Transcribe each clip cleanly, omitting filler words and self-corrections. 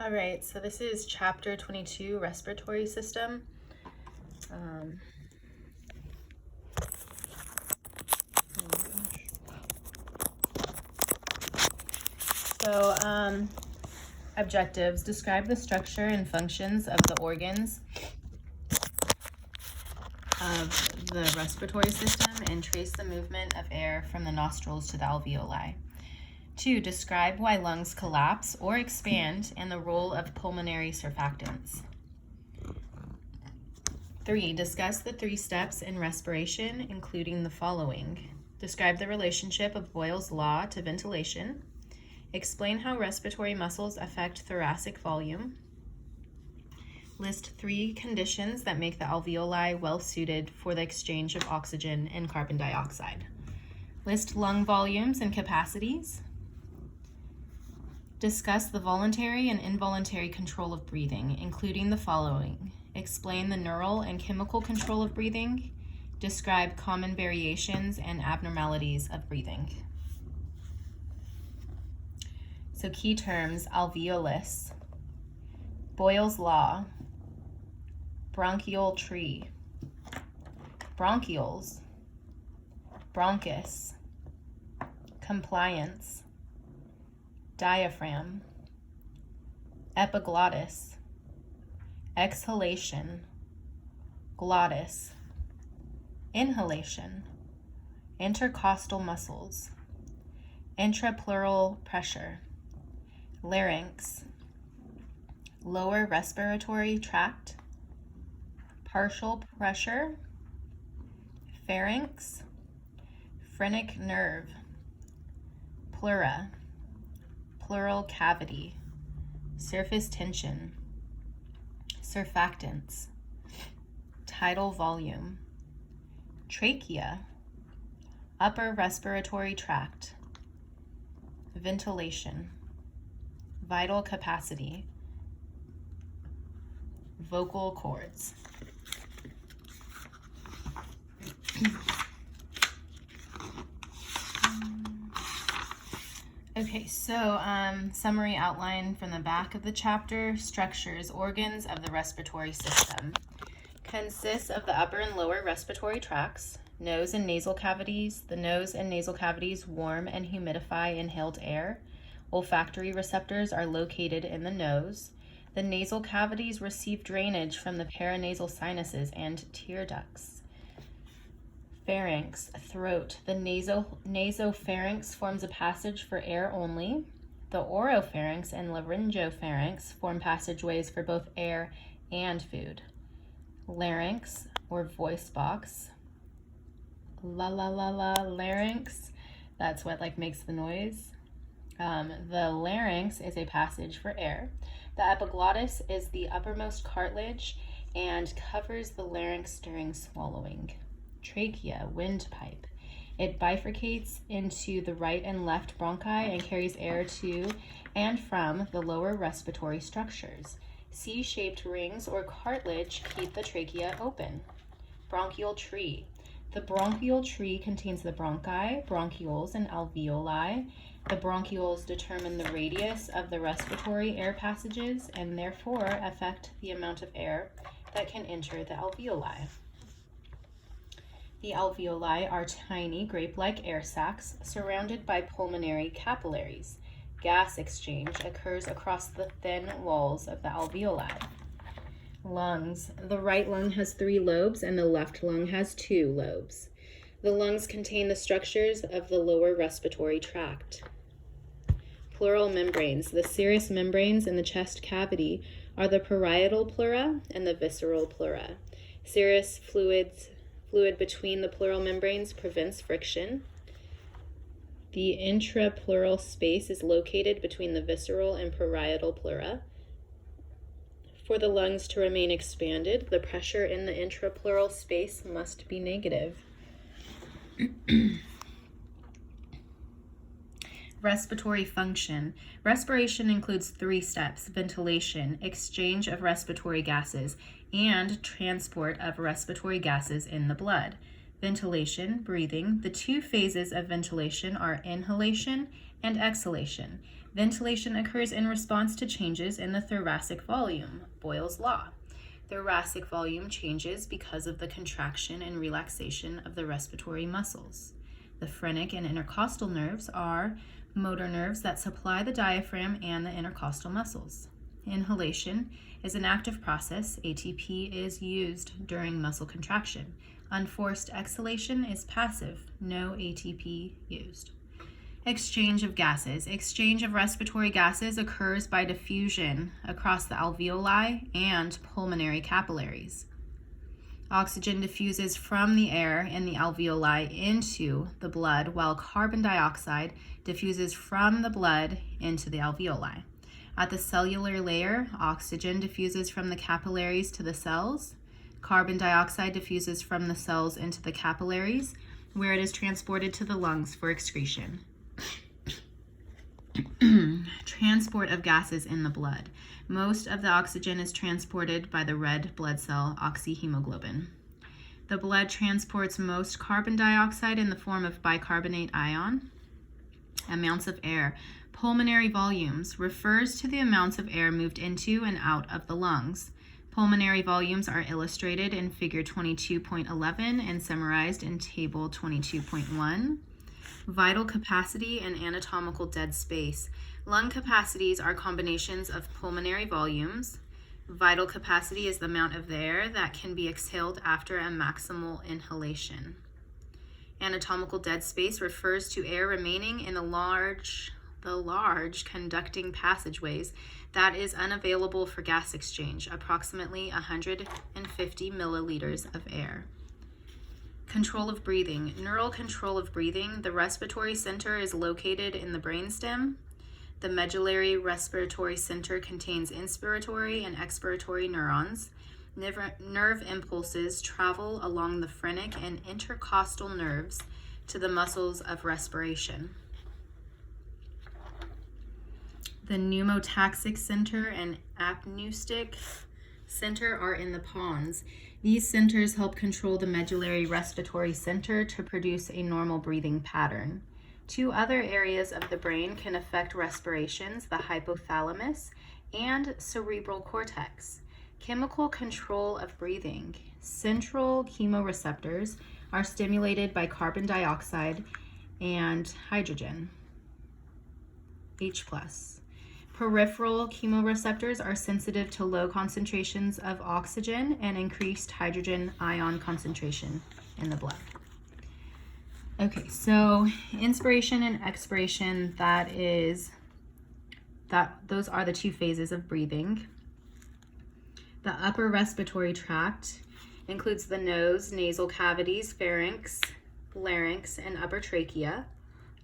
All right, so this is chapter 22, respiratory system. Objectives: describe the structure and functions of the organs of the respiratory system and trace the movement of air from the nostrils to the alveoli. 2, describe why lungs collapse or expand and the role of pulmonary surfactants. 3, discuss the 3 steps in respiration, including the following. Describe the relationship of Boyle's law to ventilation. Explain how respiratory muscles affect thoracic volume. List 3 conditions that make the alveoli well suited for the exchange of oxygen and carbon dioxide. List lung volumes and capacities. Discuss the voluntary and involuntary control of breathing, including the following. Explain the neural and chemical control of breathing. Describe common variations and abnormalities of breathing. So key terms: alveolus, Boyle's law, bronchial tree, bronchioles, bronchus, compliance, diaphragm, epiglottis, exhalation, glottis, inhalation, intercostal muscles, intrapleural pressure, larynx, lower respiratory tract, partial pressure, pharynx, phrenic nerve, pleura, pleural cavity, surface tension, surfactants, tidal volume, trachea, upper respiratory tract, ventilation, vital capacity, vocal cords. Okay, so summary outline from the back of the chapter: structures, organs of the respiratory system. Consists of the upper and lower respiratory tracts, nose and nasal cavities. The nose and nasal cavities warm and humidify inhaled air. Olfactory receptors are located in the nose. The nasal cavities receive drainage from the paranasal sinuses and tear ducts. Pharynx, throat. The nasopharynx forms a passage for air only. The oropharynx and laryngopharynx form passageways for both air and food. Larynx, or voice box. Larynx. That's what makes the noise. The larynx is a passage for air. The epiglottis is the uppermost cartilage and covers the larynx during swallowing. Trachea, windpipe. It bifurcates into the right and left bronchi and carries air to and from the lower respiratory structures. C-shaped rings or cartilage keep the trachea open. Bronchial tree. The bronchial tree contains the bronchi, bronchioles, and alveoli. The bronchioles determine the radius of the respiratory air passages and therefore affect the amount of air that can enter the alveoli. The alveoli are tiny grape-like air sacs surrounded by pulmonary capillaries. Gas exchange occurs across the thin walls of the alveoli. Lungs. The right lung has 3 lobes and the left lung has 2 lobes. The lungs contain the structures of the lower respiratory tract. Pleural membranes. The serous membranes in the chest cavity are the parietal pleura and the visceral pleura. Serous fluid between the pleural membranes prevents friction. The intrapleural space is located between the visceral and parietal pleura. For the lungs to remain expanded, the pressure in the intrapleural space must be negative. Respiratory function. Respiration includes 3 steps: ventilation, exchange of respiratory gases, and transport of respiratory gases in the blood. Ventilation, breathing. The 2 phases of ventilation are inhalation and exhalation. Ventilation occurs in response to changes in the thoracic volume, Boyle's law. Thoracic volume changes because of the contraction and relaxation of the respiratory muscles. The phrenic and intercostal nerves are motor nerves that supply the diaphragm and the intercostal muscles. Inhalation is an active process. ATP is used during muscle contraction. Unforced exhalation is passive. No ATP used. Exchange of gases. Exchange of respiratory gases occurs by diffusion across the alveoli and pulmonary capillaries. Oxygen diffuses from the air in the alveoli into the blood, while carbon dioxide diffuses from the blood into the alveoli. At the cellular layer, oxygen diffuses from the capillaries to the cells. Carbon dioxide diffuses from the cells into the capillaries, where it is transported to the lungs for excretion. Transport of gases in the blood. Most of the oxygen is transported by the red blood cell oxyhemoglobin. The blood transports most carbon dioxide in the form of bicarbonate ion. Amounts of air. Pulmonary volumes refers to the amounts of air moved into and out of the lungs. Pulmonary volumes are illustrated in figure 22.11 and summarized in table 22.1. Vital capacity and anatomical dead space. Lung capacities are combinations of pulmonary volumes. Vital capacity is the amount of air that can be exhaled after a maximal inhalation. Anatomical dead space refers to air remaining in the large conducting passageways that is unavailable for gas exchange, approximately 150 milliliters of air. Control of breathing. Neural control of breathing. The respiratory center is located in the brainstem. The medullary respiratory center contains inspiratory and expiratory neurons. Nerve impulses travel along the phrenic and intercostal nerves to the muscles of respiration. The pneumotaxic center and apneustic center are in the pons. These centers help control the medullary respiratory center to produce a normal breathing pattern. Two other areas of the brain can affect respirations, the hypothalamus and cerebral cortex. Chemical control of breathing. Central chemoreceptors are stimulated by carbon dioxide and hydrogen, H+. Peripheral chemoreceptors are sensitive to low concentrations of oxygen and increased hydrogen ion concentration in the blood. Okay, so inspiration and expiration, those are the two phases of breathing. The upper respiratory tract includes the nose, nasal cavities, pharynx, larynx, and upper trachea.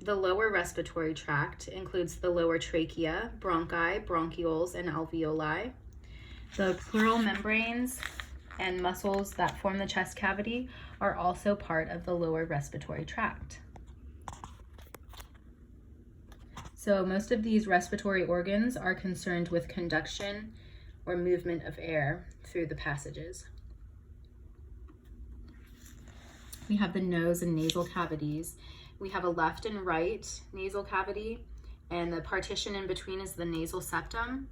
The lower respiratory tract includes the lower trachea, bronchi, bronchioles, and alveoli. The pleural membranes and muscles that form the chest cavity are also part of the lower respiratory tract. So most of these respiratory organs are concerned with conduction or movement of air through the passages. We have the nose and nasal cavities. We have a left and right nasal cavity, and the partition in between is the nasal septum.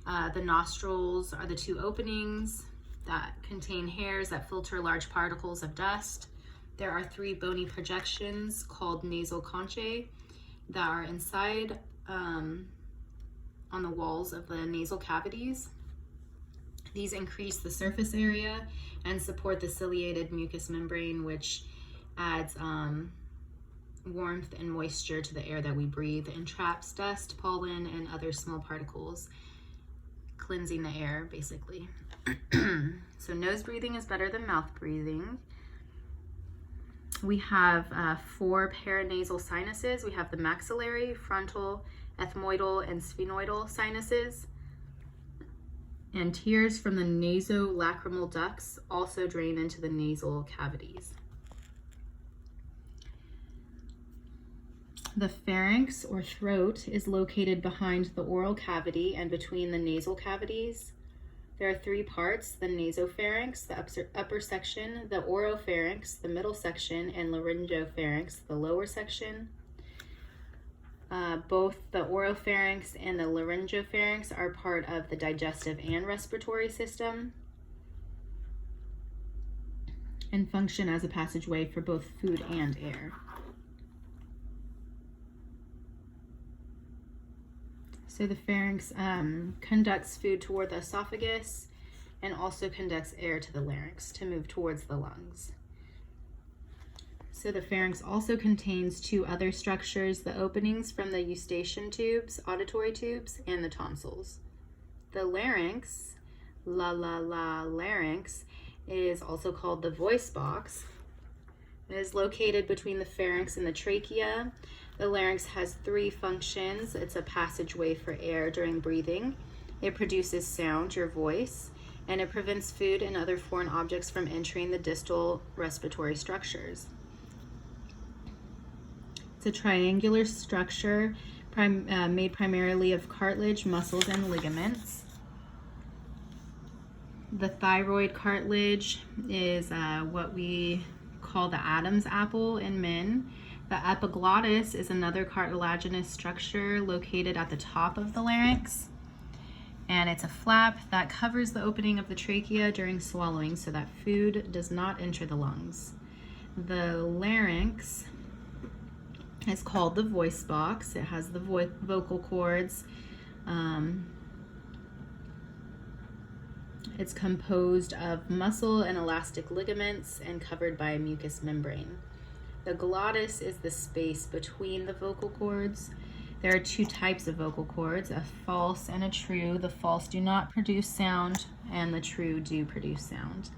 The nostrils are the two openings that contain hairs that filter large particles of dust. There are three bony projections called nasal conchae that are inside on the walls of the nasal cavities. These increase the surface area and support the ciliated mucous membrane, which adds warmth and moisture to the air that we breathe and traps dust, pollen, and other small particles, cleansing the air basically. So nose breathing is better than mouth breathing. We have 4 paranasal sinuses. We have the maxillary, frontal, ethmoidal, and sphenoidal sinuses. And tears from the nasolacrimal ducts also drain into the nasal cavities. The pharynx or throat is located behind the oral cavity and between the nasal cavities. There are 3 parts: the nasopharynx, the upper section, the oropharynx, the middle section, and laryngopharynx, the lower section. Both the oropharynx and the laryngopharynx are part of the digestive and respiratory system and function as a passageway for both food and air. So the pharynx conducts food toward the esophagus and also conducts air to the larynx to move towards the lungs. So the pharynx also contains two other structures, the openings from the eustachian tubes, auditory tubes, and the tonsils. The larynx, larynx, is also called the voice box. It is located between the pharynx and the trachea. The larynx has three functions. It's a passageway for air during breathing. It produces sound, your voice, and it prevents food and other foreign objects from entering the distal respiratory structures. It's a triangular structure made primarily of cartilage, muscles, and ligaments. The thyroid cartilage is what we call the Adam's apple in men. The epiglottis is another cartilaginous structure located at the top of the larynx. And it's a flap that covers the opening of the trachea during swallowing so that food does not enter the lungs. The larynx is called the voice box. It has the vocal cords. It's composed of muscle and elastic ligaments and covered by a mucous membrane. The glottis is the space between the vocal cords. There are two types of vocal cords, a false and a true. The false do not produce sound, and the true do produce sound.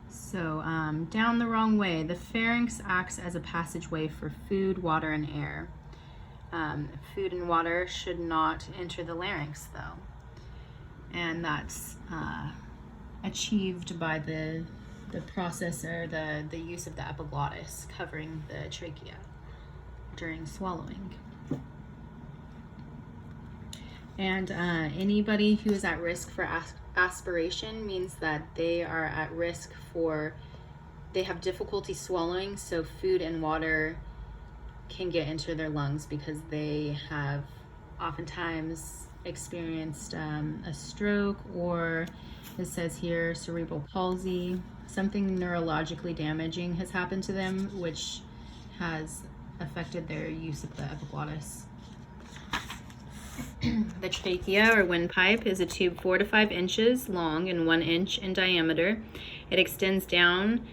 So down the wrong way, the pharynx acts as a passageway for food, water, and air. Food and water should not enter the larynx, though. And that's achieved by the process or the use of the epiglottis covering the trachea during swallowing. And anybody who is at risk for aspiration means that they are at risk they have difficulty swallowing, so food and water can get into their lungs because they have oftentimes experienced a stroke, or it says here cerebral palsy. Something neurologically damaging has happened to them, which has affected their use of the epiglottis. The trachea or windpipe is a tube 4 to 5 inches long and 1 inch in diameter. It extends down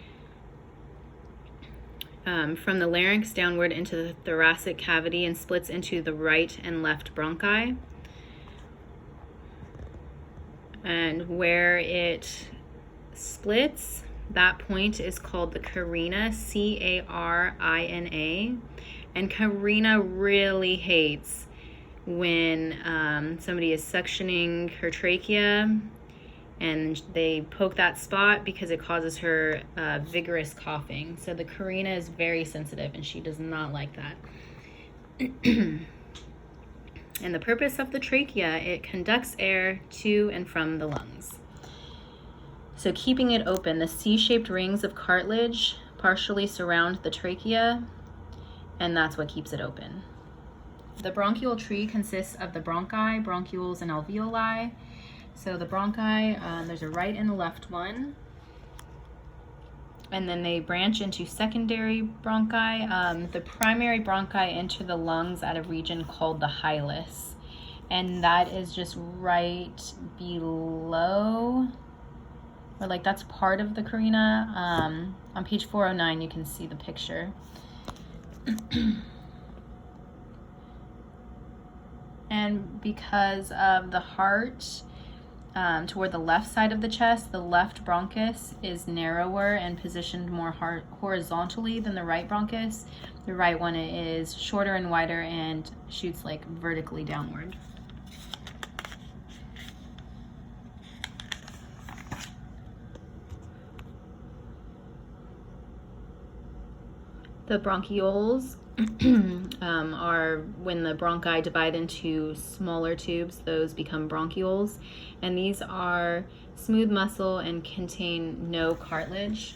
from the larynx downward into the thoracic cavity and splits into the right and left bronchi. And where it splits, that point is called the carina, C-A-R-I-N-A. And carina really hates when somebody is suctioning her trachea and they poke that spot because it causes her vigorous coughing. So the carina is very sensitive and she does not like that. And the purpose of the trachea, it conducts air to and from the lungs. So keeping it open, the C-shaped rings of cartilage partially surround the trachea, and that's what keeps it open. The bronchial tree consists of the bronchi, bronchioles, and alveoli. So the bronchi, there's a right and a left one. And then they branch into secondary bronchi. The primary bronchi enter the lungs at a region called the hilus. And that is just right below, or like that's part of the carina. On page 409, you can see the picture. And because of the heart toward the left side of the chest, the left bronchus is narrower and positioned more horizontally than the right bronchus. The right one is shorter and wider and shoots like vertically downward. The bronchioles are when the bronchi divide into smaller tubes, those become bronchioles. And these are smooth muscle and contain no cartilage.